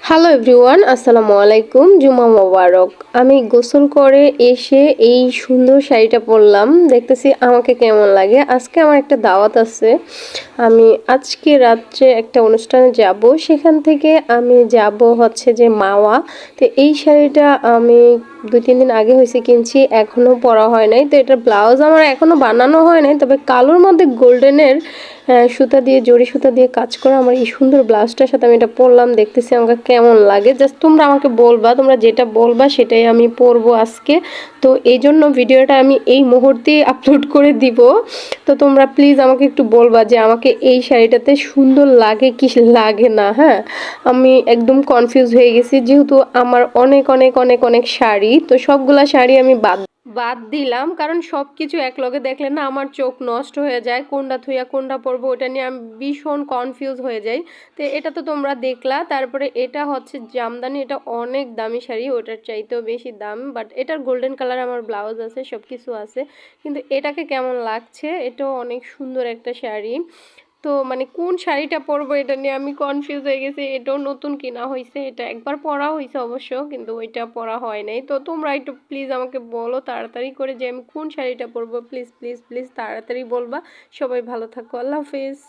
Hello everyone, আসসালামু আলাইকুম। জুমা মোবারক। আমি গোসল করে এসে এই সুন্দর শাড়িটা পরলাম, দেখতেছি আমাকে কেমন লাগে। আজকে আমার একটা দাওয়াত আছে, আমি আজকে রাত্রে একটা অনুষ্ঠানে যাব, সেখান থেকে আমি যাব হচ্ছে যে মাওয়া। তো এই শাড়িটা আমি 2-3 দিন আগে হয়েছে কিনছি, এখনও পরা হয় নাই। তো এটার ব্লাউজ আমার এখনও বানানো হয় নাই, তবে কালোর মধ্যে গোল্ডেনের সুতা দিয়ে, জড়ি সুতা দিয়ে কাজ করা আমার এই সুন্দর ব্লাউজটার সাথে আমি এটা পরলাম, দেখতেছি আমাকে কেমন লাগে। জাস্ট তোমরা আমাকে বলবা, তোমরা যেটা বলবা সেটাই আমি পরবো আজকে। তো এই জন্য ভিডিওটা আমি এই মুহূর্তেই আপলোড করে দিব। তো তোমরা প্লিজ আমাকে একটু বলবা যে আমাকে এই শাড়িটাতে সুন্দর লাগে কি লাগে না। হ্যাঁ, আমি একদম কনফিউজ হয়ে গেছি, যেহেতু আমার অনেক অনেক অনেক অনেক শাড়ি, তো সবগুলা শাড়ি আমি বাদ বাদ দিলাম, কারণ সব কিছু একলগে দেখলে না আমার চোখ নষ্ট হয়ে যায়, কোনটা থুইয়া কোনটা পরবো ওটা নিয়ে আমি ভীষণ কনফিউজ হয়ে যাই। তো এটা তো তোমরা দেখলা। তারপরে এটা হচ্ছে জামদানি, এটা অনেক দামি শাড়ি, ওটার চাইতেও বেশি দাম, বাট এটার গোল্ডেন কালার আমার ব্লাউজ আছে, সব কিছু আছে। কিন্তু এটাকে কেমন লাগছে, এটাও অনেক সুন্দর একটা শাড়ি। তো মানে কোন শাড়িটা পরবো এটা নিয়ে আমি কনফিউজ হয়ে গেছি। এটাও নতুন কিনা হয়েছে, এটা একবার পরা হয়েছে অবশ্য, কিন্তু ওইটা পরা হয় নাই। তো তোমরা একটু প্লিজ আমাকে বলো তাড়াতাড়ি করে যে আমি কোন শাড়িটা পরবো, প্লিজ প্লিজ প্লিজ তাড়াতাড়ি বলবা। সবাই ভালো থাকো, আল্লাহ হাফেজ।